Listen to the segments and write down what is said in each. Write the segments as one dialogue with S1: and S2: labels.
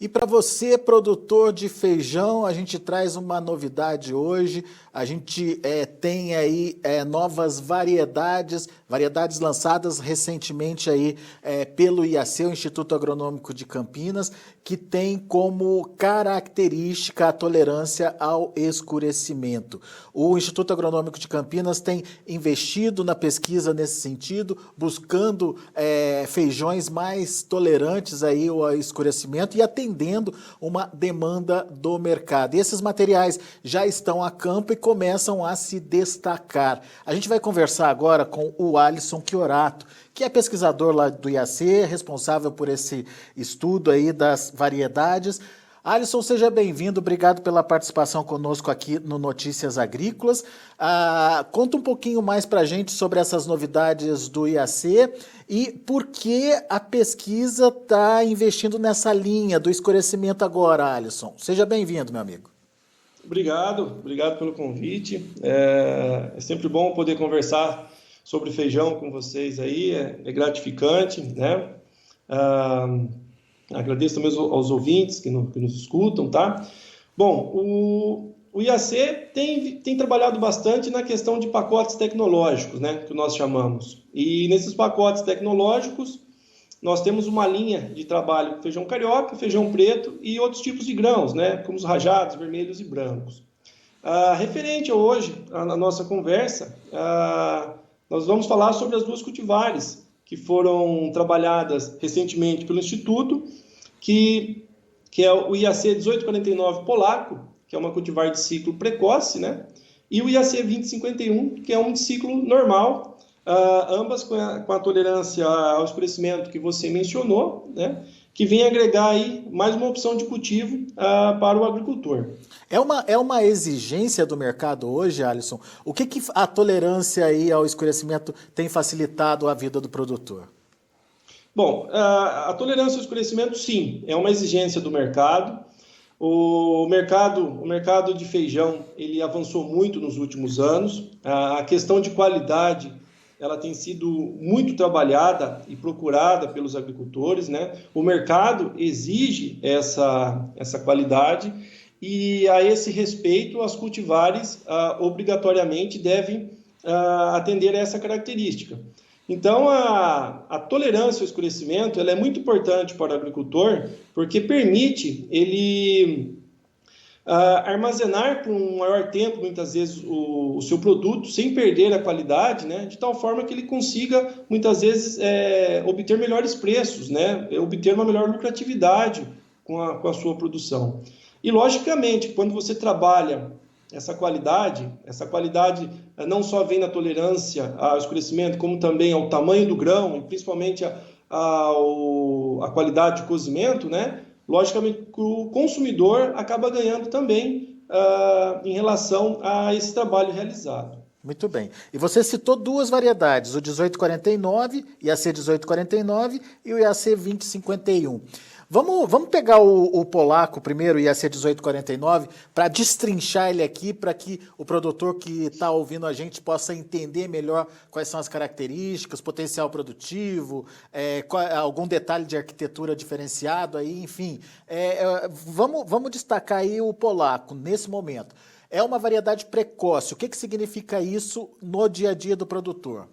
S1: E para você, produtor de feijão, a gente traz uma novidade hoje. A gente tem aí novas variedades lançadas recentemente aí pelo IAC, o Instituto Agronômico de Campinas, que tem como característica a tolerância ao escurecimento. O Instituto Agronômico de Campinas tem investido na pesquisa nesse sentido, buscando feijões mais tolerantes aí ao escurecimento e atendendo uma demanda do mercado. E esses materiais já estão a campo e começam a se destacar. A gente vai conversar agora com o Alisson Chiorato, que é pesquisador lá do IAC, responsável por esse estudo aí das variedades. Alisson, seja bem-vindo, obrigado pela participação conosco aqui no Notícias Agrícolas. Conta um pouquinho mais para a gente sobre essas novidades do IAC e por que a pesquisa está investindo nessa linha do escurecimento agora, Alisson. Seja bem-vindo, meu amigo.
S2: Obrigado pelo convite. É sempre bom poder conversar sobre feijão com vocês aí, é gratificante, né? Agradeço também aos ouvintes que nos escutam, tá? Bom, o IAC tem trabalhado bastante na questão de pacotes tecnológicos, né, que nós chamamos. E nesses pacotes tecnológicos, nós temos uma linha de trabalho com feijão carioca, feijão preto e outros tipos de grãos, né, como os rajados, vermelhos e brancos. Referente a hoje, a nossa conversa, nós vamos falar sobre as duas cultivares que foram trabalhadas recentemente pelo Instituto, que é o IAC 1849 polaco, que é uma cultivar de ciclo precoce, né? E o IAC 2051, que é um de ciclo normal, ambas com a tolerância ao escurecimento que você mencionou, né? Que vem agregar aí mais uma opção de cultivo para o agricultor.
S1: É uma exigência do mercado hoje, Alisson? O que a tolerância aí ao escurecimento tem facilitado a vida do produtor?
S2: Bom, a tolerância ao escurecimento, sim, é uma exigência do mercado. O mercado de feijão, ele avançou muito nos últimos anos. A questão de qualidade, ela tem sido muito trabalhada e procurada pelos agricultores, né? O mercado exige essa qualidade e, a esse respeito, as cultivares obrigatoriamente devem atender a essa característica. Então, a tolerância ao escurecimento ela é muito importante para o agricultor, porque permite ele armazenar por um maior tempo, muitas vezes, o seu produto, sem perder a qualidade, né? De tal forma que ele consiga, muitas vezes, obter melhores preços, né? Obter uma melhor lucratividade com a sua produção. E, logicamente, quando você trabalha essa qualidade não só vem na tolerância ao escurecimento, como também ao tamanho do grão, e principalmente a qualidade de cozimento, né? Logicamente, o consumidor acaba ganhando também em relação a esse trabalho realizado.
S1: Muito bem. E você citou duas variedades, o 1849, IAC 1849 e o IAC 2051. Vamos pegar o polaco primeiro, o IAC 1849, para destrinchar ele aqui, para que o produtor que está ouvindo a gente possa entender melhor quais são as características, potencial produtivo, algum detalhe de arquitetura diferenciado, aí, enfim. Vamos destacar aí o polaco nesse momento. É uma variedade precoce. O que significa isso no dia a dia do produtor?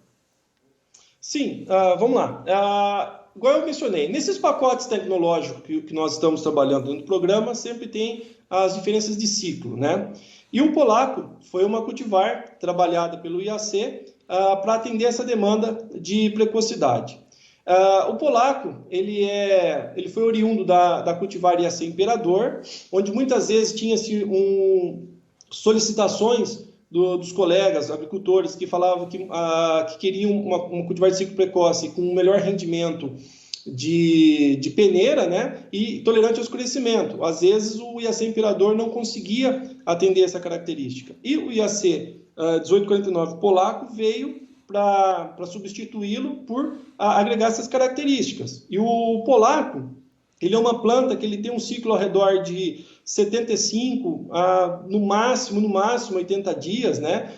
S2: Sim, vamos lá. Igual eu mencionei, nesses pacotes tecnológicos que nós estamos trabalhando no programa, sempre tem as diferenças de ciclo, né? E o polaco foi uma cultivar trabalhada pelo IAC para atender essa demanda de precocidade. O polaco, ele foi oriundo da cultivar IAC Imperador, onde muitas vezes tinha-se solicitações dos colegas agricultores que falavam que queriam uma cultivar de ciclo precoce com um melhor rendimento de peneira, né, e tolerante ao escurecimento. Às vezes o IAC Imperador não conseguia atender essa característica. E o IAC 1849 polaco veio para substituí-lo por agregar essas características. E o polaco, ele é uma planta que ele tem um ciclo ao redor de 75 no máximo 80 dias, né?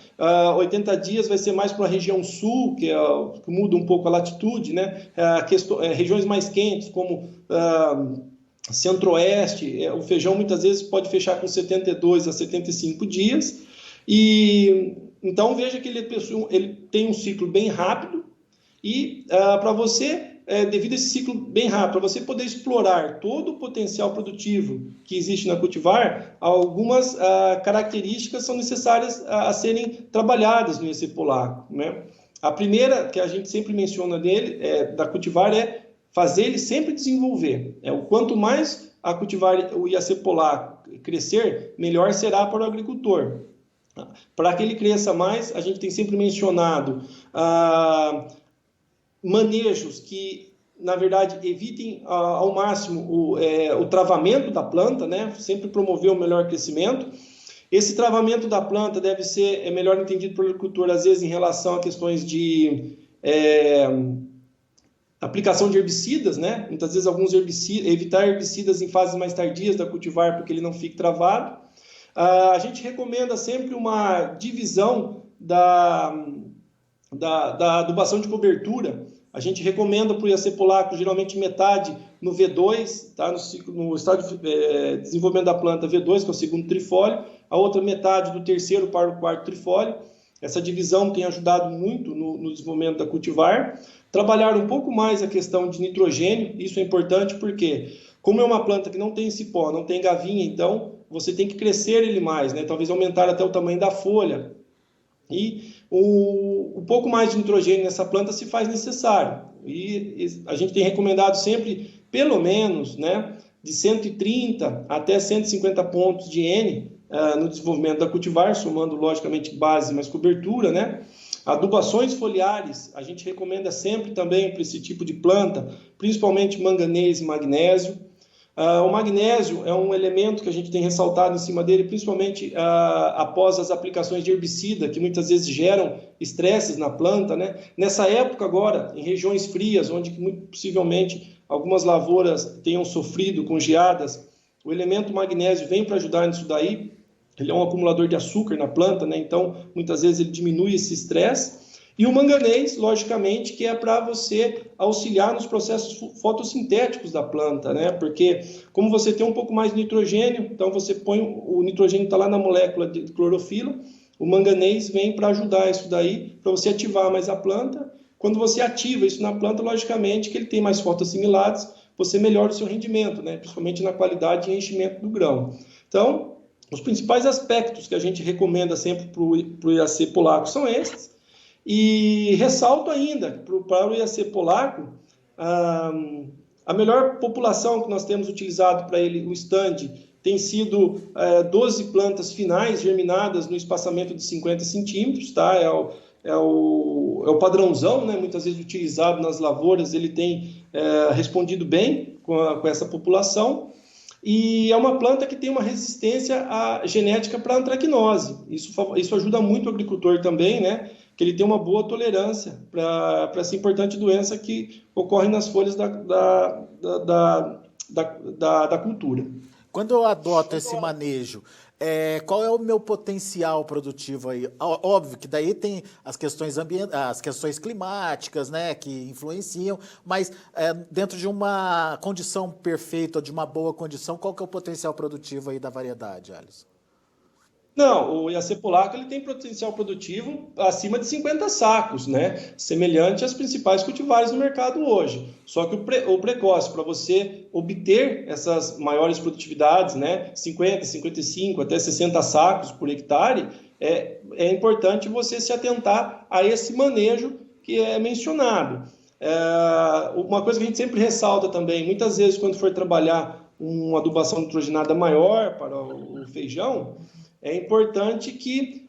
S2: 80 dias vai ser mais para a região sul, que muda um pouco a latitude, né? Regiões mais quentes, como Centro-Oeste, o feijão muitas vezes pode fechar com 72 a 75 dias, e então veja que ele tem um ciclo bem rápido, e para você, devido a esse ciclo bem rápido, para você poder explorar todo o potencial produtivo que existe na cultivar, algumas características são necessárias a serem trabalhadas no IAC polaco, né? A primeira que a gente sempre menciona dele, da cultivar, é fazer ele sempre desenvolver. O quanto mais a cultivar o IAC polaco crescer, melhor será para o agricultor. Para que ele cresça mais, a gente tem sempre mencionado manejos que, na verdade, evitem ao máximo o travamento da planta, né? Sempre promover o melhor crescimento. Esse travamento da planta deve ser melhor entendido pelo agricultor, às vezes, em relação a questões de aplicação de herbicidas, né? Muitas vezes, alguns herbicidas, evitar herbicidas em fases mais tardias da cultivar, porque ele não fique travado. A gente recomenda sempre uma divisão da adubação de cobertura. A gente recomenda para o IAC polaco, geralmente metade no V2, tá? no estágio de desenvolvimento da planta V2, que é o segundo trifólio, a outra metade do terceiro para o quarto trifólio. Essa divisão tem ajudado muito no desenvolvimento da cultivar. Trabalhar um pouco mais a questão de nitrogênio, isso é importante porque, como é uma planta que não tem cipó, não tem gavinha, então você tem que crescer ele mais, né? Talvez aumentar até o tamanho da folha. E um pouco mais de nitrogênio nessa planta se faz necessário. E a gente tem recomendado sempre, pelo menos, né, de 130 até 150 pontos de N no desenvolvimento da cultivar, somando, logicamente, base mais cobertura, né? Adubações foliares, a gente recomenda sempre também para esse tipo de planta, principalmente manganês e magnésio. O magnésio é um elemento que a gente tem ressaltado em cima dele, principalmente após as aplicações de herbicida, que muitas vezes geram estresses na planta, né? Nessa época agora, em regiões frias, onde muito possivelmente algumas lavouras tenham sofrido com geadas, o elemento magnésio vem para ajudar nisso daí. Ele é um acumulador de açúcar na planta, né? Então muitas vezes ele diminui esse estresse. E o manganês, logicamente, que é para você auxiliar nos processos fotossintéticos da planta, né? Porque como você tem um pouco mais de nitrogênio, então você põe o nitrogênio está lá na molécula de clorofila, o manganês vem para ajudar isso daí, para você ativar mais a planta. Quando você ativa isso na planta, logicamente que ele tem mais fotoassimilados, você melhora o seu rendimento, né? Principalmente na qualidade e enchimento do grão. Então, os principais aspectos que a gente recomenda sempre para o IAC polaco são esses. E ressalto ainda, para o IAC polaco, a melhor população que nós temos utilizado para ele, o stand, tem sido 12 plantas finais germinadas no espaçamento de 50 centímetros, tá? É o padrãozão, né? Muitas vezes utilizado nas lavouras, ele tem respondido bem com essa população. E é uma planta que tem uma resistência genética para antracnose. Isso ajuda muito o agricultor também, né? Que ele tem uma boa tolerância para essa importante doença que ocorre nas folhas da cultura.
S1: Quando eu adoto esse manejo, qual é o meu potencial produtivo aí? Óbvio que daí tem as questões as questões climáticas, né, que influenciam, mas dentro de uma condição perfeita, de uma boa condição, qual que é o potencial produtivo aí da variedade, Alisson?
S2: Não, o IAC polaco ele tem potencial produtivo acima de 50 sacos, né? Semelhante às principais cultivares no mercado hoje. Só que o precoce, para você obter essas maiores produtividades, né? 50, 55, até 60 sacos por hectare, é importante você se atentar a esse manejo que é mencionado. Uma coisa que a gente sempre ressalta também, muitas vezes quando for trabalhar uma adubação nitrogenada maior para o feijão, é importante que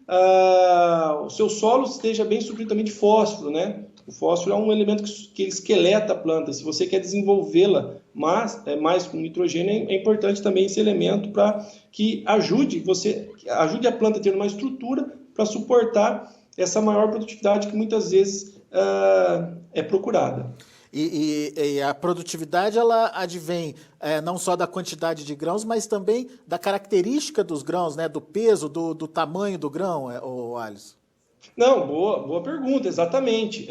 S2: o seu solo esteja bem suprido também de fósforo, né? O fósforo é um elemento que esqueleta a planta. Se você quer desenvolvê-la mais com nitrogênio, é importante também esse elemento para que ajude a planta a ter uma estrutura para suportar essa maior produtividade que muitas vezes é procurada.
S1: E a produtividade, ela advém não só da quantidade de grãos, mas também da característica dos grãos, né? Do peso, do tamanho do grão, Alisson?
S2: Não, boa pergunta, exatamente.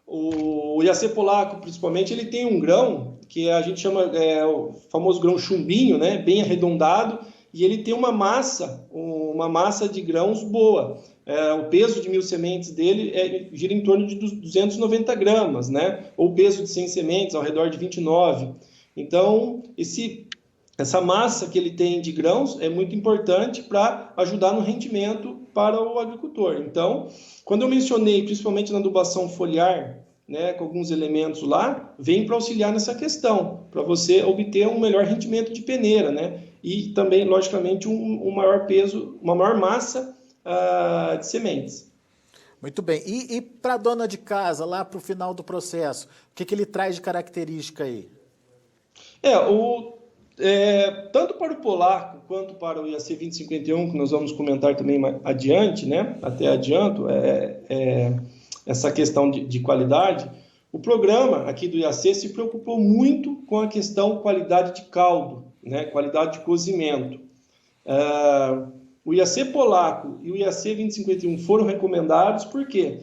S2: O IAC polaco, principalmente, ele tem um grão que a gente chama o famoso grão chumbinho, né, bem arredondado, e ele tem uma massa de grãos boa. O peso de 1.000 sementes dele gira em torno de 290 gramas, né? Ou o peso de 100 sementes, ao redor de 29. Então, essa massa que ele tem de grãos é muito importante para ajudar no rendimento para o agricultor. Então, quando eu mencionei, principalmente na adubação foliar, né, com alguns elementos lá, vem para auxiliar nessa questão, para você obter um melhor rendimento de peneira, né? E também, logicamente, um maior peso, uma maior massa de sementes.
S1: Muito bem. E para a dona de casa, lá para o final do processo, o que ele traz de característica aí?
S2: Tanto para o polaco quanto para o IAC 2051, que nós vamos comentar também mais adiante, né? Até adianto, essa questão de qualidade, o programa aqui do IAC se preocupou muito com a questão qualidade de caldo, né? Qualidade de cozimento. O IAC polaco e o IAC 2051 foram recomendados porque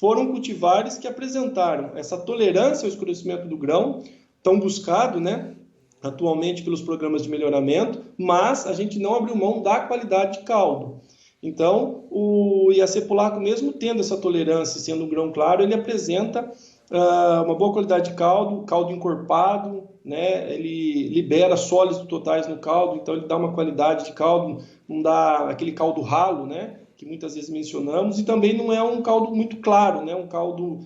S2: foram cultivares que apresentaram essa tolerância ao escurecimento do grão, tão buscado, né, atualmente pelos programas de melhoramento, mas a gente não abriu mão da qualidade de caldo. Então, o IAC polaco, mesmo tendo essa tolerância, sendo um grão claro, ele apresenta uma boa qualidade de caldo encorpado, né? Ele libera sólidos totais no caldo, então ele dá uma qualidade de caldo, não dá aquele caldo ralo, né? Que muitas vezes mencionamos, e também não é um caldo muito claro, né? Um caldo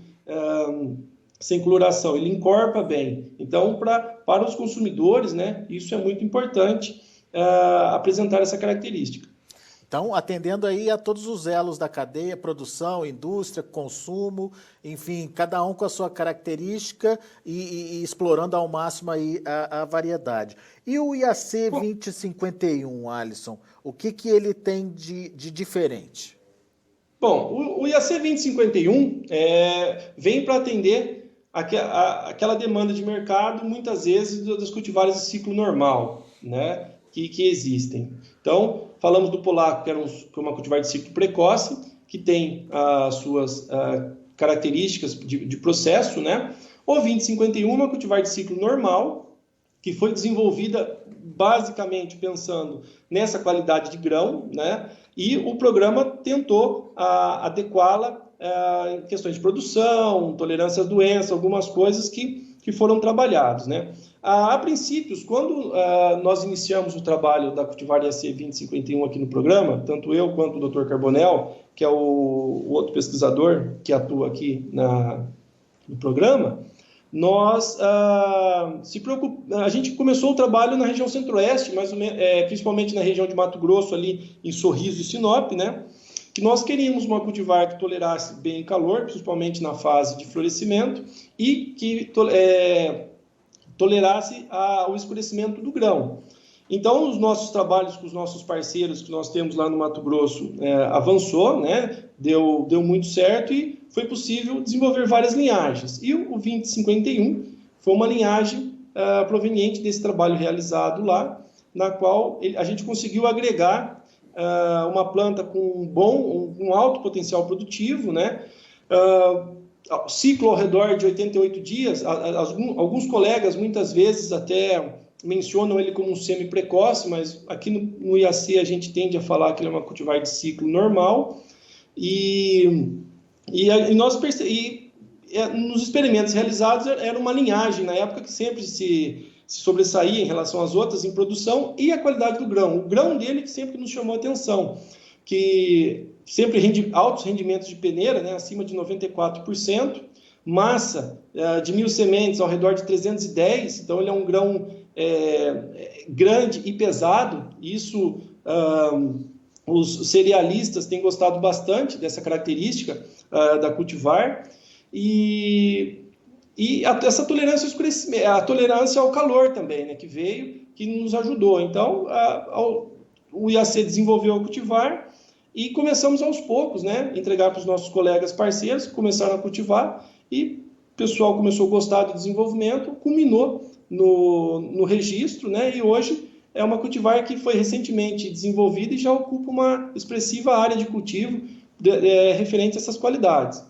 S2: sem coloração, ele encorpa bem. Então, para os consumidores, né? Isso é muito importante apresentar essa característica.
S1: Então, atendendo aí a todos os elos da cadeia, produção, indústria, consumo, enfim, cada um com a sua característica e explorando ao máximo aí a variedade. E o IAC 2051, Alisson, o que ele tem de diferente?
S2: Bom, o IAC 2051 vem para atender aquela demanda de mercado, muitas vezes, das cultivares de ciclo normal, né, que existem. Então, falamos do polaco, que é uma cultivar de ciclo precoce, que tem as suas características de processo, né? O 2051 é uma cultivar de ciclo normal, que foi desenvolvida basicamente pensando nessa qualidade de grão, né? E o programa tentou adequá-la em questões de produção, tolerância às doenças, algumas coisas que foram trabalhados, né? A princípios, quando nós iniciamos o trabalho da cultivar IAC 2051 aqui no programa, tanto eu quanto o Dr. Carbonel, que é o outro pesquisador que atua aqui no programa, a gente começou o trabalho na região centro-oeste, principalmente na região de Mato Grosso, ali em Sorriso e Sinop, né? Que nós queríamos uma cultivar que tolerasse bem calor, principalmente na fase de florescimento, e que tolerasse o escurecimento do grão. Então, os nossos trabalhos com os nossos parceiros que nós temos lá no Mato Grosso avançou, né? Deu muito certo e foi possível desenvolver várias linhagens. E o 2051 foi uma linhagem proveniente desse trabalho realizado lá, na qual a gente conseguiu agregar uma planta com um alto potencial produtivo, né? Ciclo ao redor de 88 dias, alguns colegas muitas vezes até mencionam ele como um semi-precoce, mas aqui no IAC a gente tende a falar que ele é uma cultivar de ciclo normal, nos experimentos realizados era uma linhagem na época que sempre se sobressaía em relação às outras em produção e a qualidade do grão. O grão dele que sempre nos chamou a atenção, que sempre rende altos rendimentos de peneira, né, acima de 94%, massa de 1.000 sementes ao redor de 310, então ele é um grão grande e pesado. Isso os cerealistas têm gostado bastante dessa característica da cultivar, e essa tolerância ao escurecimento, a tolerância ao calor também, né, que veio, que nos ajudou. Então, o IAC desenvolveu a cultivar e começamos aos poucos, né, entregar para os nossos colegas parceiros que começaram a cultivar, e o pessoal começou a gostar do desenvolvimento, culminou no registro, né, e hoje é uma cultivar que foi recentemente desenvolvida e já ocupa uma expressiva área de cultivo referente a essas qualidades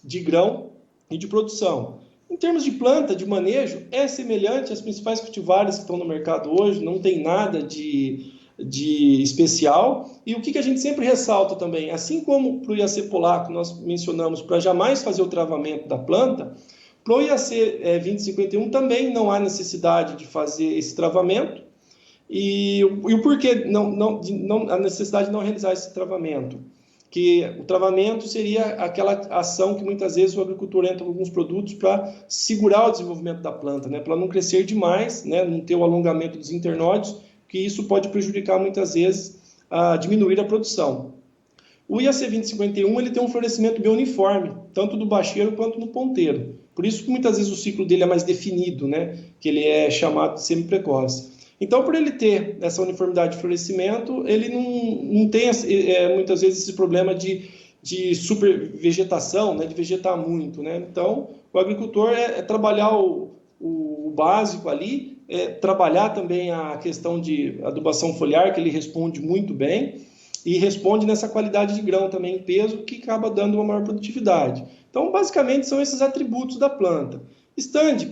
S2: de grão e de produção. Em termos de planta, de manejo, é semelhante às principais cultivares que estão no mercado hoje, não tem nada de especial. E o que a gente sempre ressalta também, assim como para o IAC polaco nós mencionamos para jamais fazer o travamento da planta, para o IAC 2051 também não há necessidade de fazer esse travamento. E o porquê a necessidade de não realizar esse travamento? Que o travamento seria aquela ação que muitas vezes o agricultor entra com alguns produtos para segurar o desenvolvimento da planta, né? Para não crescer demais, né? Não ter o alongamento dos internódios, que isso pode prejudicar muitas vezes a diminuir a produção. O IAC 2051 ele tem um florescimento bem uniforme, tanto do bacheiro quanto no ponteiro. Por isso que muitas vezes o ciclo dele é mais definido, né? Que ele é chamado de semi-precoce. Então, por ele ter essa uniformidade de florescimento, ele não tem muitas vezes esse problema de supervegetação, né, de vegetar muito, né? Então, o agricultor é trabalhar o básico ali, trabalhar também a questão de adubação foliar, que ele responde muito bem, e responde nessa qualidade de grão também em peso, que acaba dando uma maior produtividade. Então, basicamente, são esses atributos da planta. Stand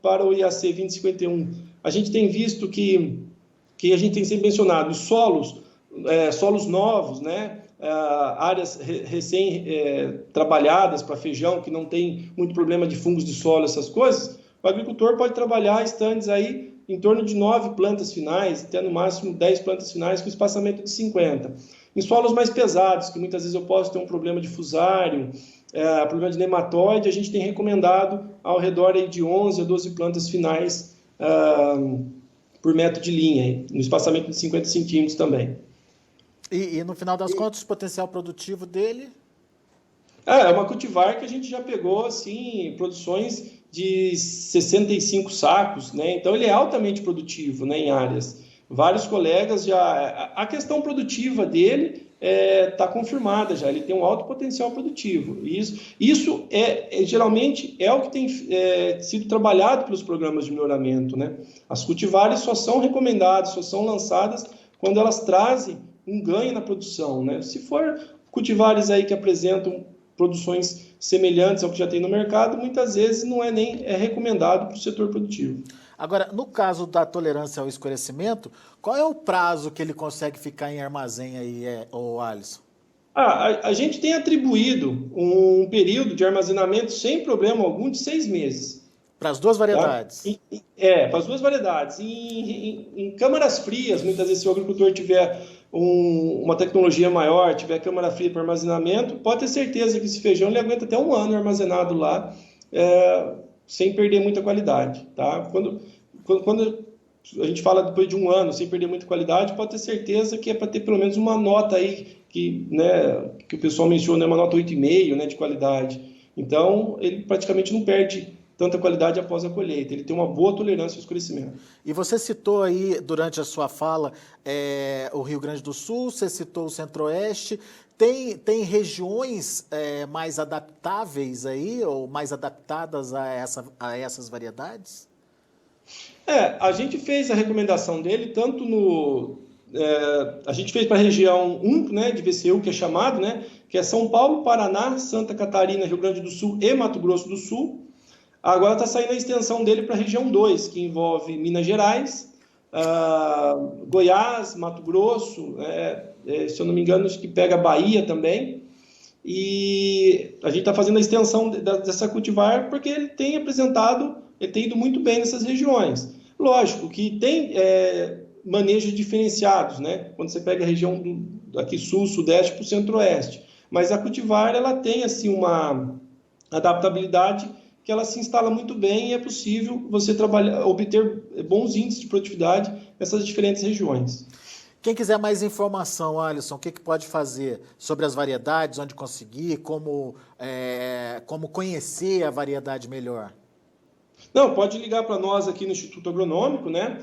S2: para o IAC 2051, a gente tem visto que a gente tem sempre mencionado os solos novos, né? Áreas recém-trabalhadas para feijão, que não tem muito problema de fungos de solo, essas coisas. O agricultor pode trabalhar estandes aí em torno de 9 plantas finais, até no máximo 10 plantas finais, com espaçamento de 50. Em solos mais pesados, que muitas vezes eu posso ter um problema de fusário, problema de nematóide, a gente tem recomendado ao redor aí de 11 a 12 plantas finais por metro de linha, no espaçamento de 50 centímetros também.
S1: E no final das contas, o potencial produtivo dele?
S2: É uma cultivar que a gente já pegou assim, produções de 65 sacos, né? Então ele é altamente produtivo, né, em áreas. Vários colegas já... A questão produtiva dele está confirmada já, ele tem um alto potencial produtivo. Isso geralmente é o que tem sido trabalhado pelos programas de melhoramento, né? As cultivares só são recomendadas, só são lançadas quando elas trazem um ganho na produção, né? Se for cultivares aí que apresentam produções semelhantes ao que já tem no mercado, muitas vezes não nem recomendado para o setor produtivo.
S1: Agora, no caso da tolerância ao escurecimento, qual é o prazo que ele consegue ficar em armazém aí, Alisson?
S2: A gente tem atribuído um período de armazenamento sem problema algum de 6 meses.
S1: Para as duas variedades?
S2: Tá? Para as duas variedades. Em câmaras frias, muitas vezes se o agricultor tiver uma tecnologia maior, tiver câmara fria para armazenamento, pode ter certeza que esse feijão ele aguenta até 1 ano armazenado lá, sem perder muita qualidade. Tá? Quando a gente fala depois de 1 ano sem perder muita qualidade, pode ter certeza que é para ter pelo menos uma nota aí, que o pessoal menciona, uma nota 8,5, né, de qualidade. Então, ele praticamente não perde tanta qualidade após a colheita. Ele tem uma boa tolerância ao escurecimento.
S1: E você citou aí, durante a sua fala, o Rio Grande do Sul, você citou o Centro-Oeste. Tem regiões mais adaptáveis aí, ou mais adaptadas a essas variedades?
S2: A gente fez a recomendação dele, tanto a gente fez para a região 1, né, de VCU, que é chamado, né, que é São Paulo, Paraná, Santa Catarina, Rio Grande do Sul e Mato Grosso do Sul. Agora está saindo a extensão dele para a região 2, que envolve Minas Gerais, Goiás, Mato Grosso, se eu não me engano, acho que pega Bahia também. E a gente está fazendo a extensão dessa cultivar porque ele tem ido muito bem nessas regiões. Lógico que tem manejos diferenciados, né? Quando você pega a região aqui sul, sudeste para o centro-oeste. Mas a cultivar ela tem assim, uma adaptabilidade que ela se instala muito bem e é possível você obter bons índices de produtividade nessas diferentes regiões.
S1: Quem quiser mais informação, Alisson, o que pode fazer sobre as variedades, onde conseguir, como conhecer a variedade melhor?
S2: Não, pode ligar para nós aqui no Instituto Agronômico, né?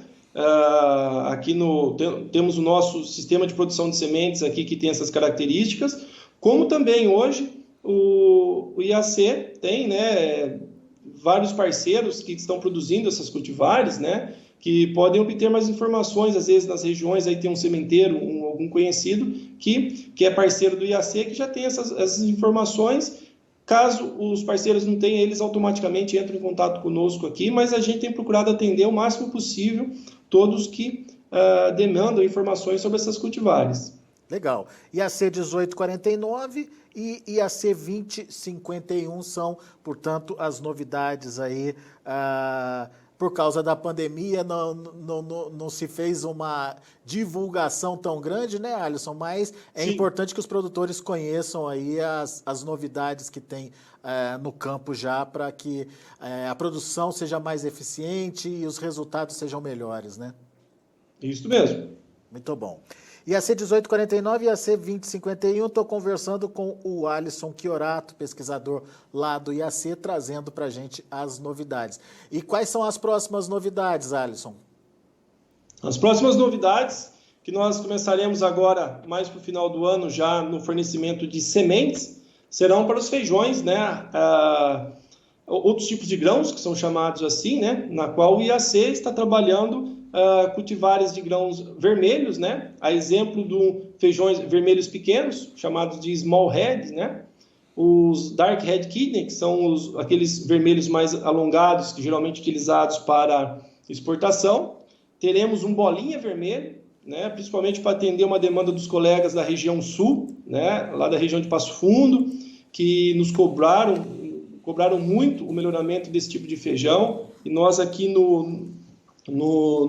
S2: Temos o nosso sistema de produção de sementes aqui que tem essas características, como também hoje o IAC tem, né, vários parceiros que estão produzindo essas cultivares, né, que podem obter mais informações, às vezes nas regiões aí tem um sementeiro, algum conhecido que é parceiro do IAC, que já tem essas informações. Caso os parceiros não tenham, eles automaticamente entram em contato conosco aqui, mas a gente tem procurado atender o máximo possível todos que demandam informações sobre essas cultivares.
S1: Legal. IAC 1849 e IAC 2051 são, portanto, as novidades aí. Por causa da pandemia, não se fez uma divulgação tão grande, né, Alisson? Mas é Sim. importante que os produtores conheçam aí as novidades que tem no campo já, para que a produção seja mais eficiente e os resultados sejam melhores, né?
S2: Isso mesmo.
S1: Muito bom. IAC 1849 e IAC 2051, estou conversando com o Alisson Chiorato, pesquisador lá do IAC, trazendo para a gente as novidades. E quais são as próximas novidades, Alisson?
S2: As próximas novidades, que nós começaremos agora, mais para o final do ano, já no fornecimento de sementes, serão para os feijões, né? Outros tipos de grãos, que são chamados assim, né? Na qual o IAC está trabalhando cultivares de grãos vermelhos, né? A exemplo de feijões vermelhos pequenos, chamados de small head, né? Os dark head kidney, que são aqueles vermelhos mais alongados, que geralmente utilizados para exportação. Teremos um bolinha vermelho, né? Principalmente para atender uma demanda dos colegas da região sul, né? Lá da região de Passo Fundo, que nos cobraram muito o melhoramento desse tipo de feijão, e nós aqui no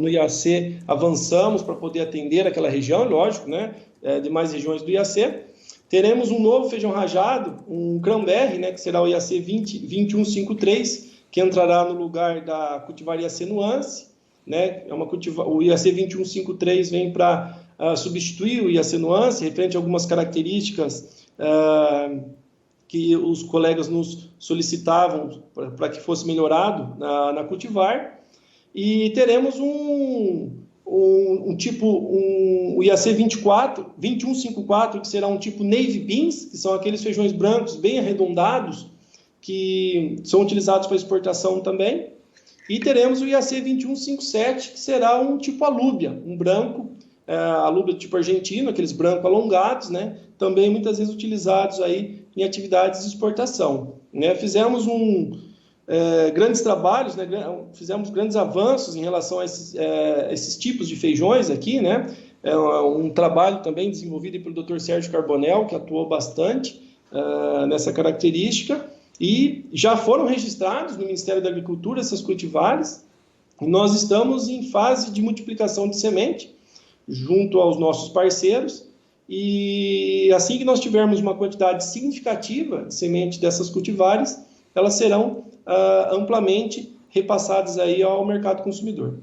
S2: IAC avançamos para poder atender aquela região, lógico, né, demais regiões do IAC. Teremos um novo feijão rajado, um cranberry, né, que será o IAC 2153, que entrará no lugar da cultivar IAC Nuance, né, o IAC 2153 vem para substituir o IAC Nuance, referente a algumas características que os colegas nos solicitavam para que fosse melhorado na cultivar. E teremos o IAC 2154, que será um tipo Navy Beans, que são aqueles feijões brancos bem arredondados, que são utilizados para exportação também. E teremos o IAC 2157, que será um tipo alúbia, um branco, alúbia tipo argentino, aqueles brancos alongados, né? Também muitas vezes utilizados aí em atividades de exportação, né? Fizemos grandes trabalhos, né? Fizemos grandes avanços em relação a esses tipos de feijões aqui, né? Um trabalho também desenvolvido pelo Dr. Sérgio Carbonel, que atuou bastante nessa característica, e já foram registrados no Ministério da Agricultura essas cultivares, e nós estamos em fase de multiplicação de semente junto aos nossos parceiros, e assim que nós tivermos uma quantidade significativa de semente dessas cultivares, elas serão amplamente repassadas aí ao mercado consumidor.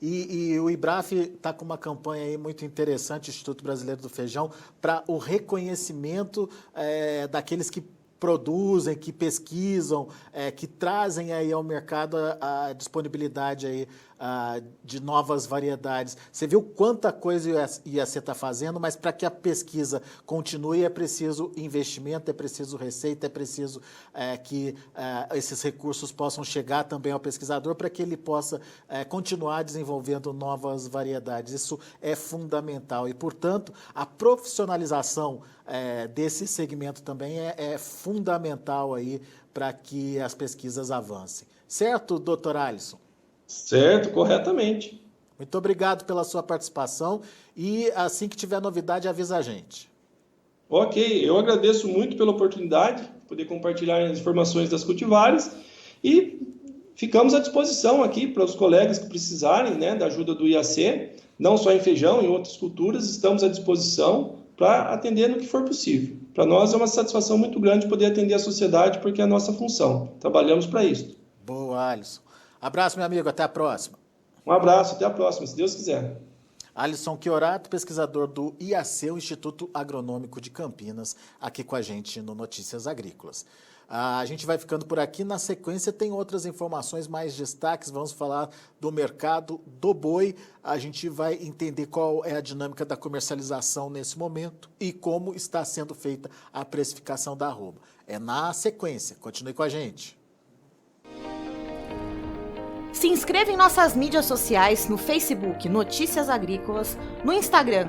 S1: E o IBRAF está com uma campanha aí muito interessante, Instituto Brasileiro do Feijão, para o reconhecimento daqueles que produzem, que pesquisam, que trazem aí ao mercado a disponibilidade aí, de novas variedades. Você viu quanta coisa o IAC está fazendo, mas para que a pesquisa continue é preciso investimento, é preciso receita, é preciso que esses recursos possam chegar também ao pesquisador para que ele possa continuar desenvolvendo novas variedades. Isso é fundamental e, portanto, a profissionalização desse segmento também é fundamental aí para que as pesquisas avancem. Certo, doutor Alisson?
S2: Certo, corretamente.
S1: Muito obrigado pela sua participação e assim que tiver novidade, avisa a gente.
S2: Ok, eu agradeço muito pela oportunidade de poder compartilhar as informações das cultivares e ficamos à disposição aqui para os colegas que precisarem, né, da ajuda do IAC, não só em feijão, em outras culturas, estamos à disposição para atender no que for possível. Para nós é uma satisfação muito grande poder atender a sociedade, porque é a nossa função. Trabalhamos para isso.
S1: Boa, Alisson. Abraço, meu amigo. Até a próxima.
S2: Um abraço. Até a próxima, se Deus quiser.
S1: Alisson Chiorato, pesquisador do IAC, o Instituto Agronômico de Campinas, aqui com a gente no Notícias Agrícolas. A gente vai ficando por aqui. Na sequência tem outras informações, mais destaques. Vamos falar do mercado do boi. A gente vai entender qual é a dinâmica da comercialização nesse momento e como está sendo feita a precificação da arroba. É na sequência. Continue com a gente.
S3: Se inscreva em nossas mídias sociais, no Facebook Notícias Agrícolas, no Instagram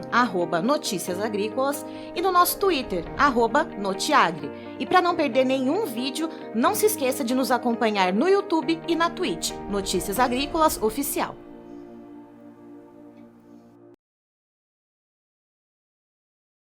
S3: @Notícias Agrícolas e no nosso Twitter @Notiagre. E para não perder nenhum vídeo, não se esqueça de nos acompanhar no YouTube e na Twitch, Notícias Agrícolas Oficial.